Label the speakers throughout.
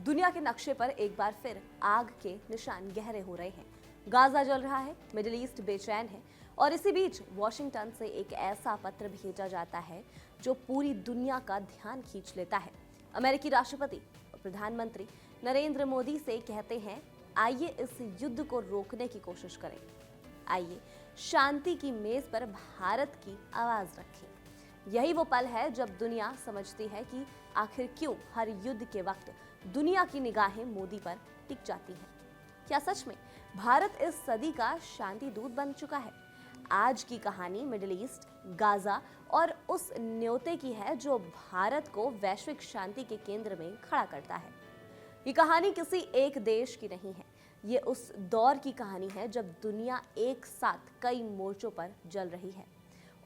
Speaker 1: दुनिया के नक्शे पर एक बार फिर आग के निशान गहरे हो रहे हैं। गाजा जल रहा है, मिडिल ईस्ट बेचैन है और इसी बीच वॉशिंगटन से एक ऐसा पत्र भेजा जाता है जो पूरी दुनिया का ध्यान खींच लेता है। अमेरिकी राष्ट्रपति और प्रधानमंत्री नरेंद्र मोदी से कहते हैं, आइए इस युद्ध को रोकने की कोशिश करें, आइए शांति की मेज पर भारत की आवाज रखें। यही वो पल है जब दुनिया समझती है कि आखिर क्यों हर युद्ध के वक्त दुनिया की निगाहें मोदी पर टिक जाती हैं। क्या सच में भारत इस सदी का शांति दूत बन चुका है? आज की कहानी मिडिल ईस्ट, गाजा और उस न्योते की है जो भारत को वैश्विक शांति के केंद्र में खड़ा करता है। ये कहानी किसी एक देश की नहीं है, ये उस दौर की कहानी है जब दुनिया एक साथ कई मोर्चों पर जल रही है।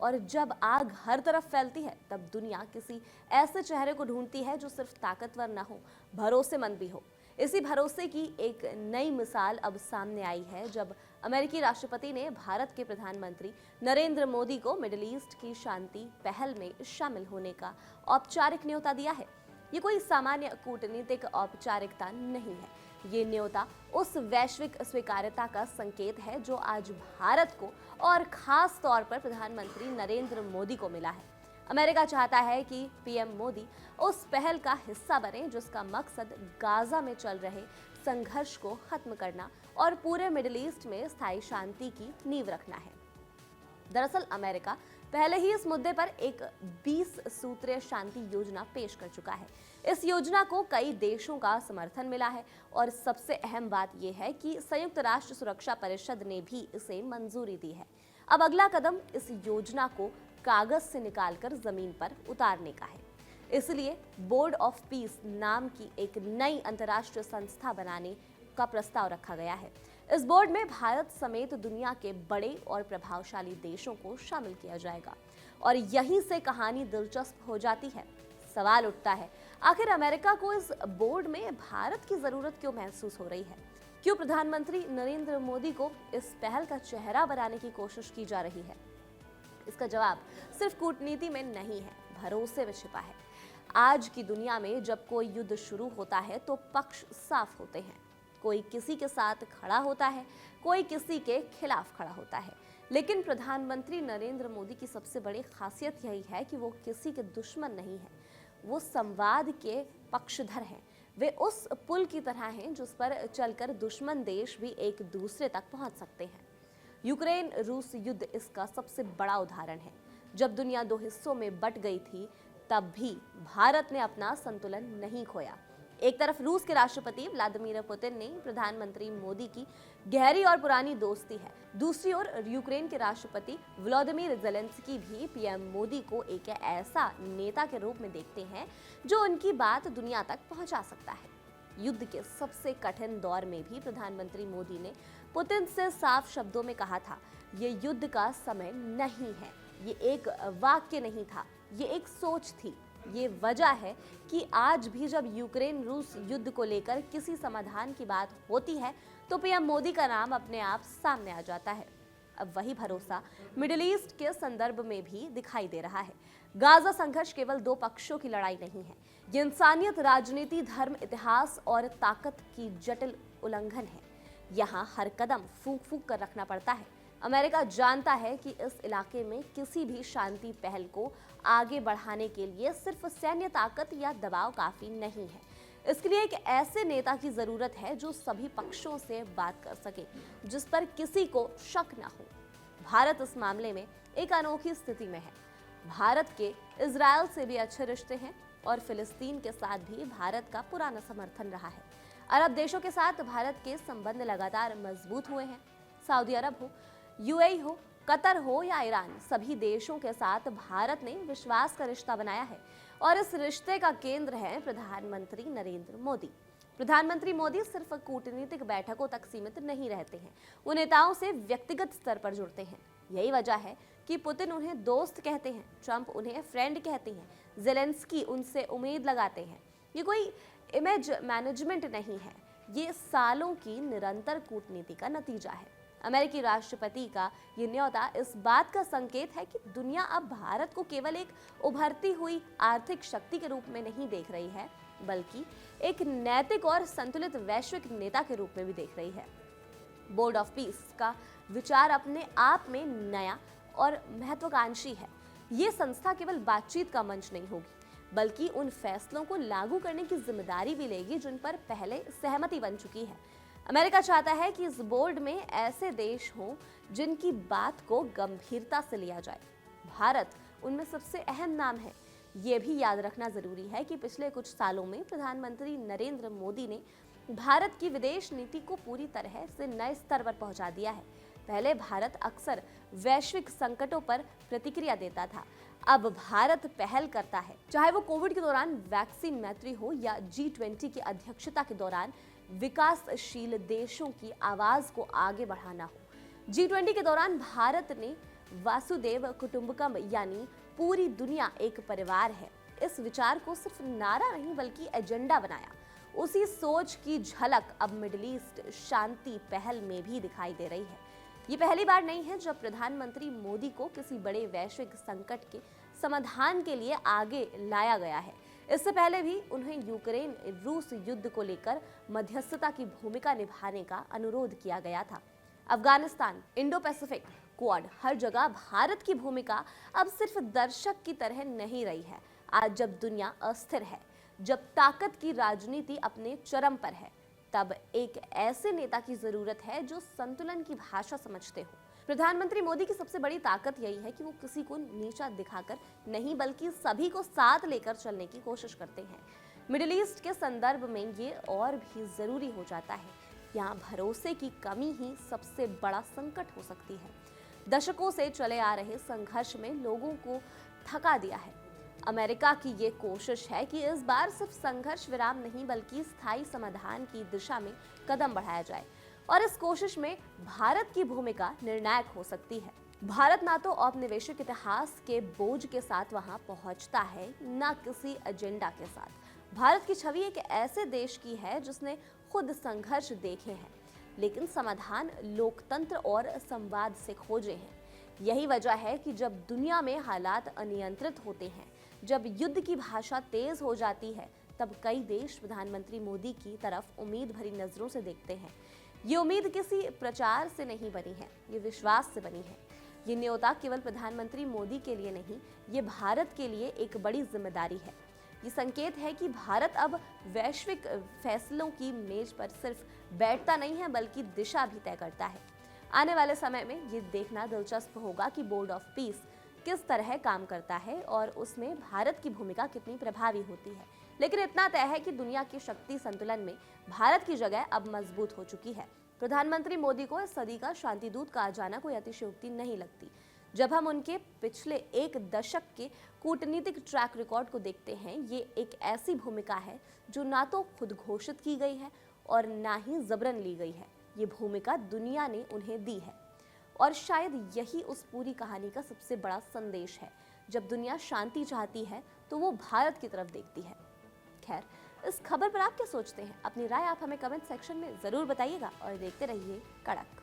Speaker 1: और जब आग हर तरफ फैलती है तब दुनिया किसी ऐसे चेहरे को ढूंढती है जो सिर्फ ताकतवर ना हो, भरोसेमंद भी हो। इसी भरोसे की एक नई मिसाल अब सामने आई है जब अमेरिकी राष्ट्रपति ने भारत के प्रधानमंत्री नरेंद्र मोदी को मिडिल ईस्ट की शांति पहल में शामिल होने का औपचारिक न्योता दिया है। ये कोई सामान्य कूटनीतिक औपचारिकता नहीं है, ये न्योता उस वैश्विक स्वीकार्यता का संकेत है जो आज भारत को और खास तौर पर प्रधानमंत्री नरेंद्र मोदी को मिला है। अमेरिका चाहता है कि पीएम मोदी उस पहल का हिस्सा बने जिसका मकसद गाजा में चल रहे संघर्ष को खत्म करना और पूरे मिडिल ईस्ट में स्थायी शांति की नींव रखना है। दरअसल अमेरिका पहले ही इस मुद्दे पर एक 20 सूत्रीय शांति योजना पेश कर चुका है। इस योजना को कई देशों का समर्थन मिला है और सबसे अहम बात यह है कि संयुक्त राष्ट्र सुरक्षा परिषद ने भी इसे मंजूरी दी है। अब अगला कदम इस योजना को कागज से निकालकर जमीन पर उतारने का है। इसलिए बोर्ड ऑफ पीस नाम की एक नई अंतर्राष्ट्रीय संस्था बनाने का प्रस्ताव रखा गया है। इस बोर्ड में भारत समेत दुनिया के बड़े और प्रभावशाली देशों को शामिल किया जाएगा। और यहीं से कहानी दिलचस्प हो जाती है। सवाल उठता है, आखिर अमेरिका को इस बोर्ड में भारत की जरूरत क्यों महसूस हो रही है? क्यों प्रधानमंत्री नरेंद्र मोदी को इस पहल का चेहरा बनाने की कोशिश की जा रही है? इसका जवाब सिर्फ कूटनीति में नहीं है, भरोसे में छिपा है। आज की दुनिया में जब कोई युद्ध शुरू होता है तो पक्ष साफ होते हैं। कोई किसी के साथ खड़ा होता है, कोई किसी के खिलाफ खड़ा होता है। लेकिन प्रधानमंत्री नरेंद्र मोदी की सबसे बड़ी खासियत यही है कि वो किसी के दुश्मन नहीं है, वो संवाद के पक्षधर हैं। वे उस पुल की तरह हैं जिस पर चलकर दुश्मन देश भी एक दूसरे तक पहुंच सकते हैं। यूक्रेन रूस युद्ध इसका सबसे बड़ा उदाहरण है। जब दुनिया दो हिस्सों में बट गई थी तब भी भारत ने अपना संतुलन नहीं खोया। एक तरफ रूस के राष्ट्रपति व्लादिमीर पुतिन ने प्रधानमंत्री मोदी की गहरी और पुरानी दोस्ती है, दूसरी ओर यूक्रेन के राष्ट्रपति व्लादिमीर ज़ेलेंस्की भी पीएम मोदी को एक ऐसा नेता के रूप में देखते हैं जो उनकी बात दुनिया तक पहुंचा सकता है। युद्ध के सबसे कठिन दौर में भी प्रधानमंत्री मोदी ने पुतिन से साफ शब्दों में कहा था, ये युद्ध का समय नहीं है। ये एक वाक्य नहीं था, ये एक सोच थी। ये वजह है कि आज भी जब यूक्रेन रूस युद्ध को लेकर किसी समाधान की बात होती है तो पीएम मोदी का नाम अपने आप सामने आ जाता है। अब वही भरोसा मिडिल ईस्ट के संदर्भ में भी दिखाई दे रहा है। गाजा संघर्ष केवल दो पक्षों की लड़ाई नहीं है, ये इंसानियत, राजनीति, धर्म, इतिहास और ताकत की जटिल उल्लंघन है। यहाँ हर कदम फूंक फूंक कर रखना पड़ता है। अमेरिका जानता है कि इस इलाके में किसी भी शांति पहल को आगे बढ़ाने के लिए सिर्फ सैन्य ताकत या दबाव काफी नहीं है। इसके लिए एक ऐसे नेता की जरूरत है जो सभी पक्षों से बात कर सके, जिस पर किसी को शक ना हो। भारत इस मामले में एक अनोखी स्थिति में है। भारत के इजरायल से भी अच्छे रिश्ते हैं और फिलिस्तीन के साथ भी भारत का पुराना समर्थन रहा है। अरब देशों के साथ भारत के संबंध लगातार मजबूत हुए हैं। सऊदी अरब हो, यूएई हो, कतर हो या ईरान, सभी देशों के साथ भारत ने विश्वास का रिश्ता बनाया है और इस रिश्ते का केंद्र है प्रधानमंत्री नरेंद्र मोदी। प्रधानमंत्री मोदी सिर्फ कूटनीतिक बैठकों तक सीमित नहीं रहते हैं, वो नेताओं से व्यक्तिगत स्तर पर जुड़ते हैं। यही वजह है कि पुतिन उन्हें दोस्त कहते हैं, ट्रंप उन्हें फ्रेंड कहते हैं, ज़ेलेंस्की उनसे उम्मीद लगाते हैं। ये कोई इमेज मैनेजमेंट नहीं है, ये सालों की निरंतर कूटनीति का नतीजा है। अमेरिकी राष्ट्रपति का ये न्योता इस बात का संकेत है कि दुनिया अब भारत को केवल एक उभरती हुई आर्थिक शक्ति के रूप में नहीं देख रही है, बल्कि एक नैतिक और संतुलित वैश्विक नेता के रूप में भी देख रही है। बोर्ड ऑफ पीस का विचार अपने आप में नया और महत्वाकांक्षी है। ये संस्था केवल बातचीत का मंच नहीं होगी, बल्कि उन फैसलों को लागू करने की जिम्मेदारी भी लेगी जिन पर पहले सहमति बन चुकी है। अमेरिका चाहता है कि इस बोर्ड में ऐसे देश हों जिनकी बात को गंभीरता से लिया जाए। भारत उनमें सबसे अहम नाम है। ये भी याद रखना जरूरी है कि पिछले कुछ सालों में प्रधानमंत्री नरेंद्र मोदी ने भारत की विदेश नीति को पूरी तरह से नए स्तर पर पहुंचा दिया है। पहले भारत अक्सर वैश्विक संकटों पर प्रतिक्रिया देता था, अब भारत पहल करता है। चाहे वो कोविड के दौरान वैक्सीन मैत्री हो या G20 की अध्यक्षता के दौरान विकासशील देशों की आवाज को आगे बढ़ाना हो। G20 के दौरान भारत ने वासुदेव कुटुंबकम यानी पूरी दुनिया एक परिवार है, इस विचार को सिर्फ नारा नहीं बल्कि एजेंडा बनाया। उसी सोच की झलक अब मिडिल ईस्ट शांति पहल में भी दिखाई दे रही है। ये पहली बार नहीं है जब प्रधानमंत्री मोदी को किसी बड़े वैश्विक संकट के समाधान के लिए आगे लाया गया है। इससे पहले भी उन्हें यूक्रेन रूस युद्ध को लेकर मध्यस्थता की भूमिका निभाने का अनुरोध किया गया था। अफगानिस्तान, इंडो पैसिफिक, क्वाड, हर जगह भारत की भूमिका अब सिर्फ दर्शक की तरह नहीं रही है। आज जब दुनिया अस्थिर है, जब ताकत की राजनीति अपने चरम पर है, तब एक ऐसे नेता की जरूरत है जो संतुलन की भाषा समझते हो। प्रधानमंत्री मोदी की सबसे बड़ी ताकत यही है कि वो किसी को नीचा दिखाकर नहीं बल्कि सभी को साथ लेकर चलने की कोशिश करते हैं। मिडिल ईस्ट के संदर्भ में ये और भी जरूरी हो जाता है। यहाँ भरोसे की कमी ही सबसे बड़ा संकट हो सकती है। दशकों से चले आ रहे संघर्ष में लोगों को थका दिया है। अमेरिका की ये कोशिश है कि इस बार सिर्फ संघर्ष विराम नहीं बल्कि स्थायी समाधान की दिशा में कदम बढ़ाया जाए, और इस कोशिश में भारत की भूमिका निर्णायक हो सकती है। भारत ना तो औपनिवेशिक इतिहास के बोझ के साथ वहां पहुंचता है, ना किसी एजेंडा के साथ। भारत की छवि एक ऐसे देश की है जिसने खुद संघर्ष देखे हैं, लेकिन समाधान लोकतंत्र और संवाद से खोजे हैं। यही वजह है कि जब दुनिया में हालात अनियंत्रित होते हैं, जब युद्ध की भाषा तेज हो जाती है, तब कई देश प्रधानमंत्री मोदी की तरफ उम्मीद भरी नजरों से देखते हैं। ये उम्मीद किसी प्रचार से नहीं बनी है, ये विश्वास से बनी है। ये न्योता केवल प्रधानमंत्री मोदी के लिए नहीं, ये भारत के लिए एक बड़ी जिम्मेदारी है। ये संकेत है कि भारत अब वैश्विक फैसलों की मेज पर सिर्फ बैठता नहीं है बल्कि दिशा भी तय करता है। आने वाले समय में ये देखना दिलचस्प होगा कि बोर्ड ऑफ पीस किस तरह काम करता है और उसमें भारत की भूमिका कितनी प्रभावी होती है। लेकिन इतना तय है कि दुनिया की शक्ति संतुलन में भारत की जगह अब मजबूत हो चुकी है। प्रधानमंत्री मोदी को इस सदी का शांति दूत कहा जाना कोई अतिशयोक्ति नहीं लगती। जब हम उनके पिछले एक दशक के कूटनीतिक ट्रैक रिकॉर्ड को देखते हैं, ये एक ऐसी भूमिका है जो ना तो खुद घोषित की गई है और ना ही जबरन ली गई है। ये भूमिका दुनिया ने उन्हें दी है, और शायद यही उस पूरी कहानी का सबसे बड़ा संदेश है। जब दुनिया शांति चाहती है तो वो भारत की तरफ देखती है। खैर, इस खबर पर आप क्या सोचते हैं? अपनी राय आप हमें कमेंट सेक्शन में जरूर बताइएगा और देखते रहिए कड़क।